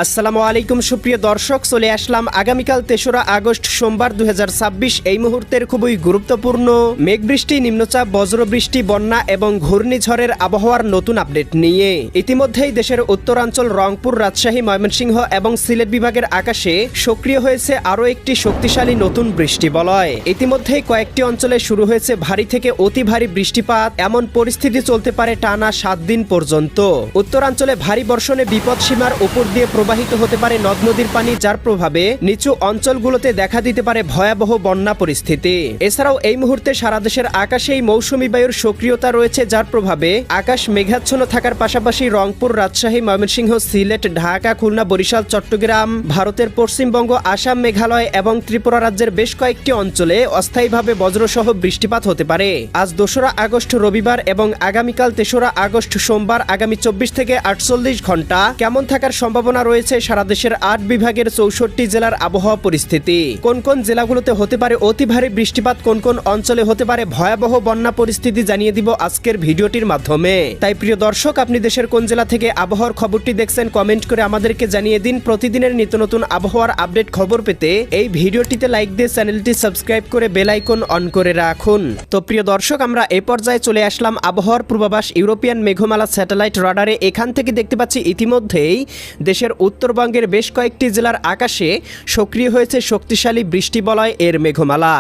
আসসালামু আলাইকুম সুপ্রিয় দর্শক, চলে আসলাম আগামীকাল ৩রা আগস্ট সোমবার ২০২৬ এই মুহূর্তের খুবই গুরুত্বপূর্ণ মেঘবৃষ্টি, নিম্নচাপ, বজ্রবৃষ্টি, বন্যা এবং ঘূর্ণিঝড়ের আবহাওয়ার নতুন আপডেট নিয়ে। ইতিমধ্যেই দেশের উত্তরাঞ্চল রংপুর, রাজশাহী, ময়মনসিংহ এবং সিলেট বিভাগের আকাশে সক্রিয় হয়েছে আরও একটি শক্তিশালী নতুন বৃষ্টিবলয়। ইতিমধ্যেই কয়েকটি অঞ্চলে শুরু হয়েছে ভারী থেকে অতি ভারী বৃষ্টিপাত। এমন পরিস্থিতি চলতে পারে টানা ৭ দিন পর্যন্ত। উত্তরাঞ্চলে ভারী বর্ষণে বিপদসীমার উপর দিয়ে প্রবাহিত হতে পারে নদ নদীর পানি, যার প্রভাবে নিচু অঞ্চলগুলোতে দেখা দিতে পারে ভয়াবহ বন্যা পরিস্থিতি। এছাড়াও এই মুহূর্তে সারা দেশের আকাশেই মৌসুমী বায়ুর সক্রিয়তা রয়েছে, যার প্রভাবে আকাশ মেঘাচ্ছন্ন থাকার পাশাপাশি রংপুর, রাজশাহী, ময়মনসিংহ, সিলেট, ঢাকা, খুলনা, বরিশাল, চট্টগ্রাম, ভারতের পশ্চিমবঙ্গ, আসাম, মেঘালয় এবং ত্রিপুরা রাজ্যের বেশ কয়েকটি অঞ্চলে অস্থায়ীভাবে বজ্রসহ বৃষ্টিপাত হতে পারে। আজ ২রা আগস্ট রবিবার এবং আগামীকাল ৩রা আগস্ট সোমবার আগামী ২৪ থেকে ৪৮ ঘন্টা কেমন থাকার সম্ভাবনা রয়েছে সারা দেশের ৮ বিভাগের ৬৪ জেলার আবহাওয়া পরিস্থিতি। কোন কোন জেলাগুলোতে হতে পারে অতি ভারী বৃষ্টিপাত, কোন কোন অঞ্চলে হতে পারে ভয়াবহ বন্যা পরিস্থিতি জানিয়ে দিব আজকের ভিডিওটির মাধ্যমে। তাই প্রিয় দর্শক, আপনি দেশের কোন জেলা থেকে আবহাওয়ার খবরটি দেখছেন কমেন্ট করে আমাদেরকে জানিয়ে দিন। প্রতিদিনের নিত্য নতুন আবহাওয়ার আপডেট খবর পেতে এই ভিডিওটিতে লাইক দিয়ে চ্যানেলটি সাবস্ক্রাইব করে বেল আইকন অন করে রাখুন। তো প্রিয় দর্শক, আমরা এই পর্যায়ে চলে আসলাম আবহাওয়ার পূর্বাভাস ইউরোপিয়ান মেঘমালা স্যাটেলাইট রাডারে। এখান থেকে দেখতে পাচ্ছি ইতিমধ্যেই দেশের উত্তরবঙ্গের বেশ কয়েকটি জেলার আকাশে সক্রিয় হয়েছে শক্তিশালী বৃষ্টিবলয় এর মেঘমালা,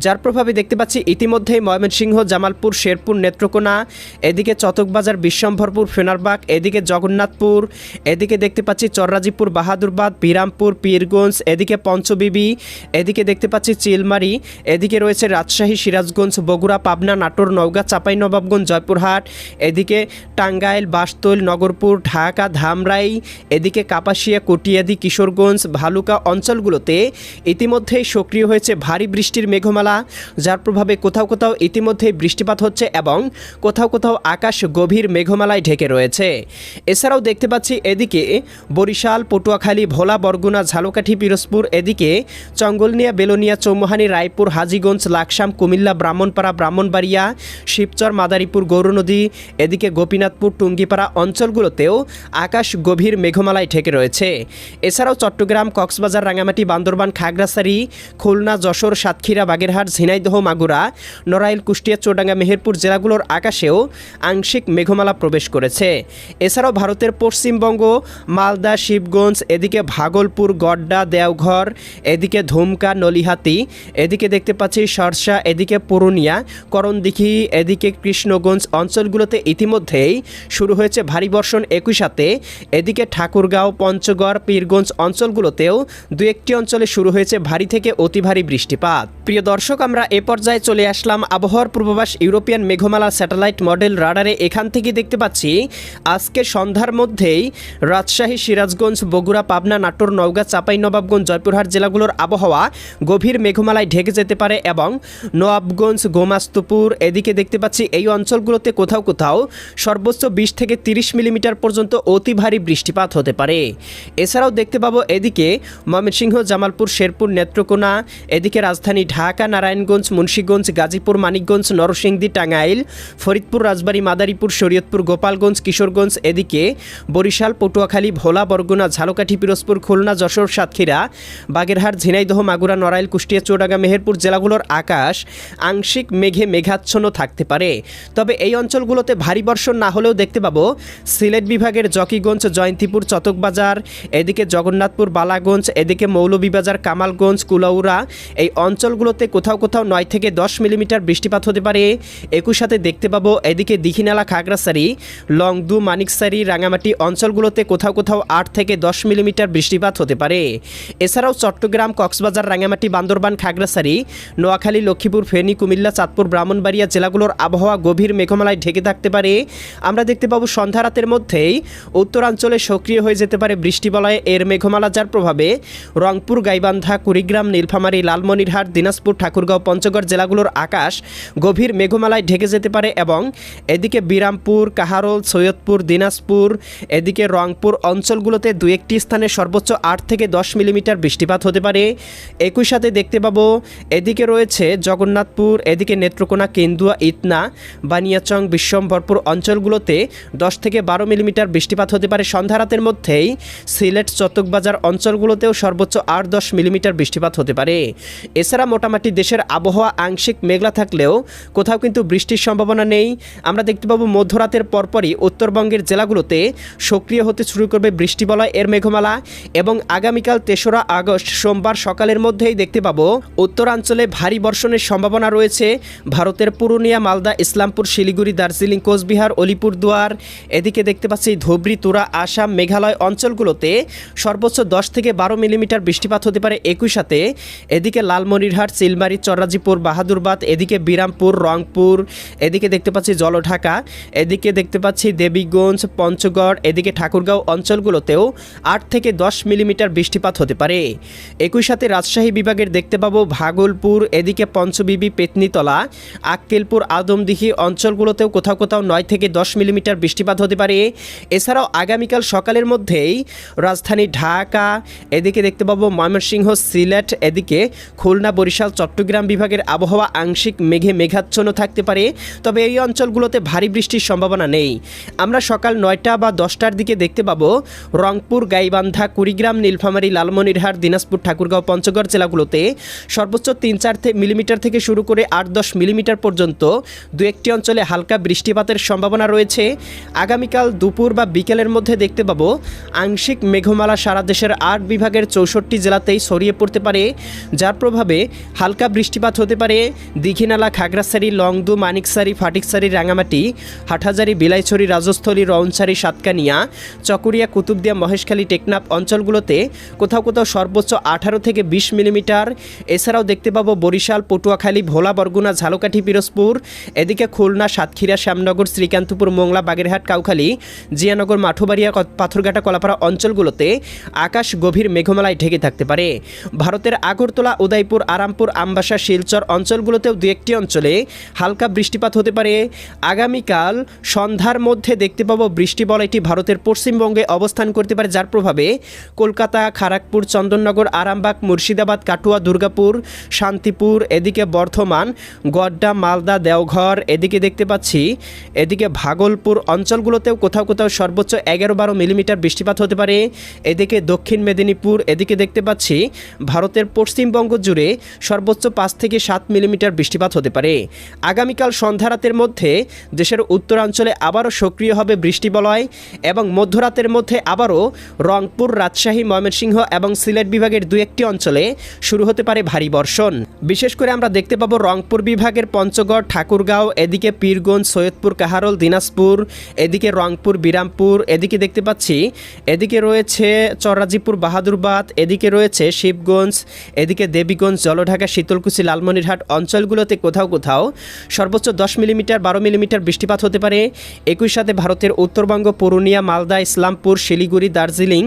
যার প্রভাবে দেখতে পাচ্ছি ইতিমধ্যেই ময়মনসিংহ, জামালপুর, শেরপুর, নেত্রকোনা, এদিকে চতকবাজার, বিশ্বম্ভরপুর, ফেনারবাগ, এদিকে জগন্নাথপুর, এদিকে দেখতে পাচ্ছি চররাজিপুর, বাহাদুরবাদ, বিরামপুর, পীরগঞ্জ, এদিকে পঞ্চবিবি, এদিকে দেখতে পাচ্ছি চিলমারি, এদিকে রয়েছে রাজশাহী, সিরাজগঞ্জ, বগুড়া, পাবনা, নাটোর, নওগাঁ, চাঁপাইনবাবগঞ্জ, জয়পুরহাট, এদিকে টাঙ্গাইল, বাসতৈল, নগরপুর, ঢাকা, ধামরাই, এদিকে কাপাসিয়া, কটিয়াদি, কিশোরগঞ্জ, ভালুকা অঞ্চলগুলোতে ইতিমধ্যেই সক্রিয় হয়েছে ভারী বৃষ্টির মেঘমালা, যার প্রভাবে কোথাও কোথাও ইতিমধ্যেই বৃষ্টিপাত হচ্ছে এবং কোথাও কোথাও আকাশ গভীর মেঘমালায় ঢেকে রয়েছে। এছাড়াও দেখতে পাচ্ছি এদিকে বরিশাল, পটুয়াখালী, ভোলা, বরগুনা, ঝালকাঠি, পিরোজপুর, এদিকে চঙ্গলনিয়া, বেলোনিয়া, চৌমুহানি, রায়পুর, হাজীগঞ্জ, লাকসাম, কুমিল্লা, ব্রাহ্মণপাড়া, ব্রাহ্মণবাড়িয়া, শিবচর, মাদারীপুর, গৌরনদী, এদিকে গোপীনাথপুর, টুঙ্গিপাড়া অঞ্চলগুলোতেও আকাশ গভীর মেঘমালায় ঢেকে রয়েছে। এছাড়াও চট্টগ্রাম, কক্সবাজার, রাঙামাটি, বান্দরবান, খাগড়াছড়ি, খুলনা, যশোর, সাতক্ষীরা, বাগেরহাট, ঝিনাইদহ, মাগুরা, নড়াইল, কুষ্টিয়া, চুয়াডাঙ্গা, মেহেরপুর জেলাগুলোর আকাশেও আংশিক মেঘমালা প্রবেশ করেছে। এছাড়াও ভারতের পশ্চিমবঙ্গ, মালদা, শিবগঞ্জ, এদিকে ভাগলপুর, গড্ডা, দেওঘর, এদিকে ধুমকা, নলিহাতি, এদিকে দেখতে পাচ্ছি সরসা, এদিকে পুরুলিয়া, করণদিঘি, এদিকে কৃষ্ণগঞ্জ অঞ্চলগুলোতে ইতিমধ্যেই শুরু হয়েছে ভারী বর্ষণ। একই সাথে এদিকে ঠাকুরগাঁও, পঞ্চগড়, পীরগঞ্জ অঞ্চলগুলোতেও দু একটি অঞ্চলে শুরু হয়েছে ভারী থেকে অতি ভারী বৃষ্টিপাত। প্রিয় দর্শক, আমরা এ পর্যায়ে চলে আসলাম আবহাওয়ার পূর্বাভাস ইউরোপিয়ান মেঘমালা স্যাটেলাইট মডেল রাডারে। এখান থেকে দেখতে পাচ্ছি আজকে সন্ধ্যার মধ্যেই রাজশাহী, সিরাজগঞ্জ, বগুড়া, পাবনা, নাটোর, নওগাঁ, চাঁপাইনবাবগঞ্জ, জয়পুরহাট জেলাগুলোর আবহাওয়া গভীর মেঘমালায় ঢেকে যেতে পারে এবং নবাবগঞ্জ, গোমাস্তুপুর, এদিকে দেখতে পাচ্ছি এই অঞ্চলগুলোতে কোথাও কোথাও সর্বোচ্চ ২০ থেকে ৩০ মিলিমিটার পর্যন্ত অতি ভারী বৃষ্টিপাত হতে পারে। এছাড়াও দেখতে পাবো এদিকে ময়মনসিংহ, জামালপুর, শেরপুর, নেত্রকোনা, এদিকে রাজধানী ঢাকা, নারায়ণগঞ্জ, মুন্সিগঞ্জ, গাজীপুর, মানিকগঞ্জ, নরসিংদী, টাঙ্গাইল, ফরিদপুর, রাজবাড়ী, মাদারীপুর, শরীয়তপুর, গোপালগঞ্জ, কিশোরগঞ্জ, এদিকে বরিশাল, পটুয়াখালী, ভোলা, বরগুনা, ঝালকাঠি, পিরোজপুর, খুলনা, যশোর, সাতক্ষীরা, বাগেরহাট, ঝিনাইদহ, মাগুরা, নড়াইল, কুষ্টিয়া, চুয়াডাঙ্গা, মেহেরপুর জেলাগুলোর আকাশ আংশিক মেঘে মেঘাচ্ছন্ন থাকতে পারে। তবে এই অঞ্চলগুলোতে ভারী বর্ষণ না হলেও দেখতে পাবো সিলেট বিভাগের জকিগঞ্জ, জয়ন্তীপুর, চতকবাজার, এদিকে জগন্নাথপুর, বালাগঞ্জ, এদিকে মৌলভীবাজার, কামালগঞ্জ, কুলাউড়া এই অঞ্চলগুলোতে কোথাও কোথাও ৯ থেকে ১০ মিলিমিটার বৃষ্টিপাত হতে পারে। একই সাথে দেখতে পাবো এদিকে দীঘিনালা, খাগড়াছড়ি, লংদু, মানিকছড়ি, রাঙামাটি অঞ্চলগুলোতে কোথাও কোথাও ৮ থেকে ১০ মিলিমিটার বৃষ্টিপাত হতে পারে। এছাড়াও চট্টগ্রাম, কক্সবাজার, রাঙামাটি, বান্দরবান, খাগড়াছড়ি, নোয়াখালী, লক্ষ্মীপুর, ফেনী, কুমিল্লা, চাঁদপুর, ব্রাহ্মণবাড়িয়া জেলাগুলোর আবহাওয়া গভীর মেঘমালায় ঢেকে থাকতে পারে। আমরা দেখতে পাবো সন্ধ্যা রাতের মধ্যেই উত্তরাঞ্চলে সক্রিয় হয়ে যেতে পারে বৃষ্টিবলয়ে এর মেঘমালা, যার প্রভাবে রংপুর, গাইবান্ধা, কুড়িগ্রাম, নীলফামারী, লালমনিরহাট, দিনাজপুর, ঠাকুরগাঁও, পঞ্চগড় জেলাগুলোর আকাশ গভীর মেঘমালায় ঢেকে যেতে পারে এবং এদিকে বিরামপুর, কাহারোল, সৈয়দপুর, দিনাজপুর, এদিকে রংপুর অঞ্চলগুলোতে দু একটি স্থানে সর্বোচ্চ ৮ থেকে ১০ মিলিমিটার বৃষ্টিপাত হতে পারে। একই সাথে দেখতে পাবো এদিকে রয়েছে জগন্নাথপুর, এদিকে নেত্রকোনা, কেন্দুয়া, ইতনা, বানিয়াচং, বিশ্বম্ভরপুর অঞ্চলগুলোতে 10 থেকে 12 মিলিমিটার বৃষ্টিপাত হতে পারে সন্ধ্যা রাতের মধ্যেই। সিলেট চট্টগ্রাম অঞ্চলগুলোতেও সর্বোচ্চ 8-10 মিলিমিটার বৃষ্টিপাত হতে পারে। এছাড়া মোটামুটি দেশের আবহাওয়া আংশিক মেঘলা থাকলেও কোথাও কিন্তু বৃষ্টির সম্ভাবনা নেই। আমরা দেখতে পাবো মধ্যরাতের পরপরই উত্তরবঙ্গের জেলাগুলোতে সক্রিয় হতে শুরু করবে বৃষ্টিবলয় এর মেঘমালা এবং আগামীকাল 3রা আগস্ট সোমবার সকালের মধ্যেই দেখতে পাবো উত্তরাঞ্চলে ভারী বর্ষণের সম্ভাবনা রয়েছে। ভারতের পুরুলিয়া, মালদা, ইসলামপুর, শিলিগুড়ি, দার্জিলিং, কোচবিহার, আলিপুরদুয়ার, এদিকে দেখতে পাচ্ছি ধুবড়ী, তুরা, আসাম, মেঘালয় অঞ্চলগুলোতে সর্বোচ্চ 10 থেকে 12 মিলিমিটার বৃষ্টিপাত হতে পারে। একই সাথে এদিকে লালমনিরহাট, চিলমারি, চররাজিপুর, বাহাদুরবাদ, এদিকে বিরামপুর, রংপুর, এদিকে দেখতে পাচ্ছি জলঢাকা, এদিকে দেখতে পাচ্ছি দেবীগঞ্জ, পঞ্চগড়, এদিকে ঠাকুরগাঁও অঞ্চলগুলোতেও 8 থেকে 10 মিলিমিটার বৃষ্টিপাত হতে পারে। একই সাথে রাজশাহী বিভাগের দেখতে পাবো ভাগলপুর, এদিকে পঞ্চবিবি, পেতনিতলা, আক্কেলপুর, আদমদিঘি অঞ্চলগুলোতেও কোথাও কোথাও 9 থেকে 10 মিলিমিটার বৃষ্টিপাত হতে পারে। এছাড়াও আগামীকাল সকালের মধ্যেই রাজধানী ঢাকা, এদিকে দেখতে পাবো ময়মনসিংহ, সিলেট, এদিকে খুলনা, বরিশাল, চট্টগ্রাম বিভাগের আবহাওয়া আংশিক মেঘাচ্ছন্ন থাকতে পারে। তবে এই অঞ্চলগুলোতে ভারী বৃষ্টির সম্ভাবনা নেই। আমরা সকাল 9টা বা 10টার দিকে দেখতে পাবো রংপুর, গাইবান্ধা, কুড়িগ্রাম, নীলফামারী, লালমনিরহাট, দিনাজপুর, ঠাকুরগাঁও, পঞ্চগড় জেলাগুলোতে সর্বোচ্চ 3-4 মিলিমিটার থেকে শুরু করে 8-10 মিলিমিটার পর্যন্ত দু একটি অঞ্চলে হালকা বৃষ্টিপাতের সম্ভাবনা রয়েছে। আগামীকাল দুপুর বা বিকেলের মধ্যে দেখতে পাবো আংশিক মেঘমালা সারা দেশের 8 বিভাগের 64 জেলাতেই ছড়িয়ে পড়তে পারে, যার প্রভাবে হালকা বৃষ্টিপাত হতে পারে। দীঘিনালা, খাগড়াছড়ি, লংদু, মানিকছড়ি, ফাটিকছড়ি, রাঙামাটি, হাটহাজারী, বিলাইছড়ি, রাজস্থলী, রৌনছড়ি, সাতকানিয়া, চকরিয়া, কুতুবদিয়া, মহেশখালী, টেকনাফ অঞ্চলগুলোতে কোথাও কোথাও সর্বোচ্চ 18 থেকে 20 মিলিমিটার। এছাড়াও দেখতে পাবো বরিশাল, পটুয়াখালী, ভোলা, বরগুনা, ঝালকাঠি, পিরোজপুর, এদিকে খুলনা, সাতক্ষীরা, শ্যামনগর, শ্রীকান্তপুর, মোংলা, বাগেরহাট, কাউখালী, জিয়ানগর, মাঠুবাড়িয়া, পাথরঘাটা, কলাপাড়া অঞ্চলগুলোতে আকাশ গভীর মেঘমালায় ঢেকে থাকতে পারে। ভারতের আগরতলা, উদয়পুর, আরামপুর, আমবাসা, শিলচর অঞ্চলগুলোতেও দু একটি অঞ্চলে হালকা বৃষ্টিপাত হতে পারে। আগামীকাল সন্ধ্যার মধ্যে দেখতে পাবো বৃষ্টিবলয়টি ভারতের পশ্চিমবঙ্গে অবস্থান করতে পারে, যার প্রভাবে কলকাতা, খড়গপুর, চন্দননগর, আরামবাগ, মুর্শিদাবাদ, কাটুয়া, দুর্গাপুর, শান্তিপুর, এদিকে বর্ধমান, গড্ডা, মালদা, দেওঘর, এদিকে দেখতে পাচ্ছি এদিকে ভাগলপুর অঞ্চলগুলোতেও কোথাও কোথাও সর্বোচ্চ 11-12 মিলিমিটার বৃষ্টিপাত হতে পারে। এদিকে দক্ষিণ মেদিনীপুর, এদিকে দেখতে পাচ্ছি ভারতের পশ্চিমবঙ্গ জুড়ে সর্বোচ্চ 5 থেকে 7 মিলিমিটার বৃষ্টিপাত হতে পারে। আগামীকাল সন্ধ্যা রাতের মধ্যে দেশের উত্তরাঞ্চলে আবারও সক্রিয় হবে বৃষ্টিবলয় এবং মধ্যরাতের মধ্যে আবারও রংপুর, রাজশাহী, ময়মনসিংহ এবং সিলেট বিভাগের দু একটি অঞ্চলে শুরু হতে পারে ভারী বর্ষণ। বিশেষ করে আমরা দেখতে পাবো রংপুর বিভাগের পঞ্চগড়, ঠাকুরগাঁও, এদিকে পীরগঞ্জ, সৈয়দপুর, কাহারোল, দিনাজপুর, এদিকে রংপুর, বিরামপুর, এদিকে দেখতে পাচ্ছি এদিকে রয়েছে চররাজিপুর, বাহাদুরবাদ, এদিকে রয়েছে শিবগঞ্জ, এদিকে দেবীগঞ্জ, জলঢাকা, শীতলকুচি, লালমনিরহাট অঞ্চলগুলোতে কোথাও কোথাও সর্বোচ্চ 10 মিলিমিটার 12 মিলিমিটার বৃষ্টিপাত হতে পারে। একই সাথে ভারতের উত্তরবঙ্গ, পুরুলিয়া, মালদা, ইসলামপুর, শিলিগুড়ি, দার্জিলিং,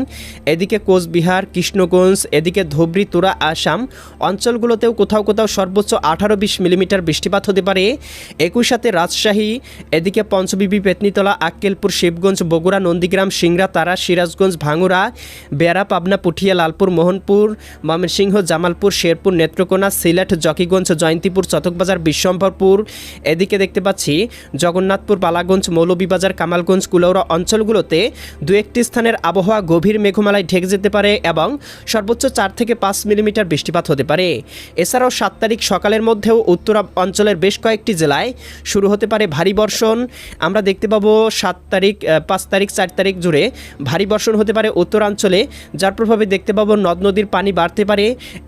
এদিকে কোচবিহার, কৃষ্ণগঞ্জ, এদিকে ধুবড়ী, তুরা, আসাম অঞ্চলগুলোতেও কোথাও কোথাও সর্বোচ্চ 18-20 মিলিমিটার বৃষ্টিপাত হতে পারে। একই সাথে রাজশাহী, এদিকে পঞ্চবিবি, পেতনিতলা, আক্কেলপুর, শিবগঞ্জ, বগুড়া, নন্দীগ্রাম, সিংড়া, তারা, সিরাজগঞ্জ, ভাঙ্গুড়া, বেড়া, পাবনা, পুঠিয়া, লালপুর, মোহনপুর, ময়মনসিংহ, জামালপুর, শেরপুর, নেত্রকোনা, সিলেট, জকিগঞ্জ, জয়ন্তীপুর, চটকবাজার, বিশ্বম্ভরপুর, এদিকে দেখতে পাচ্ছি জগন্নাথপুর, বালাগঞ্জ, মৌলভীবাজার, কামালগঞ্জ, কুলাউড়া অঞ্চলগুলোতে দু একটি স্থানের আবহাওয়া গভীর মেঘমালায় ঢেকে যেতে পারে এবং সর্বোচ্চ 4 থেকে 5 মিলিমিটার বৃষ্টিপাত হতে পারে। এছাড়াও 7 তারিখ সকালের মধ্যেও উত্তর অঞ্চলের বেশ কয়েকটি জেলায় শুরু হতে পারে ভারী বর্ষণ। আমরা দেখতে পাবো 7 তারিখ, 5 তারিখ, 4 তারিখ জুড়ে ভারী বর্ষণ হতে পারে উত্তরাঞ্চলে, যার প্রভাবে দেখতে পাবো নদ নদীর পানি বাড়তে পারে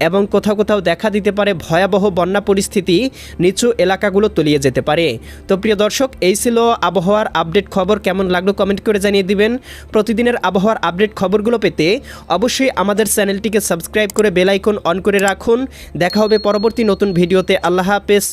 এবং কোথাও কোথাও দেখা দিতে পারে ভয়াবহ বন্যা পরিস্থিতি, নিচু এলাকাগুলো তলিয়ে যেতে পারে। তো প্রিয় দর্শক, এই ছিল আবহাওয়ার আপডেট খবর। কেমন লাগলো কমেন্ট করে জানিয়ে দিবেন। প্রতিদিনের আবহাওয়ার আপডেট খবরগুলো পেতে অবশ্যই আমাদের চ্যানেলটিকে সাবস্ক্রাইব করে বেল আইকন অন করে রাখুন। দেখা হবে পরবর্তী নতুন ভিডিওতে। আল্লাহ হাফেজ।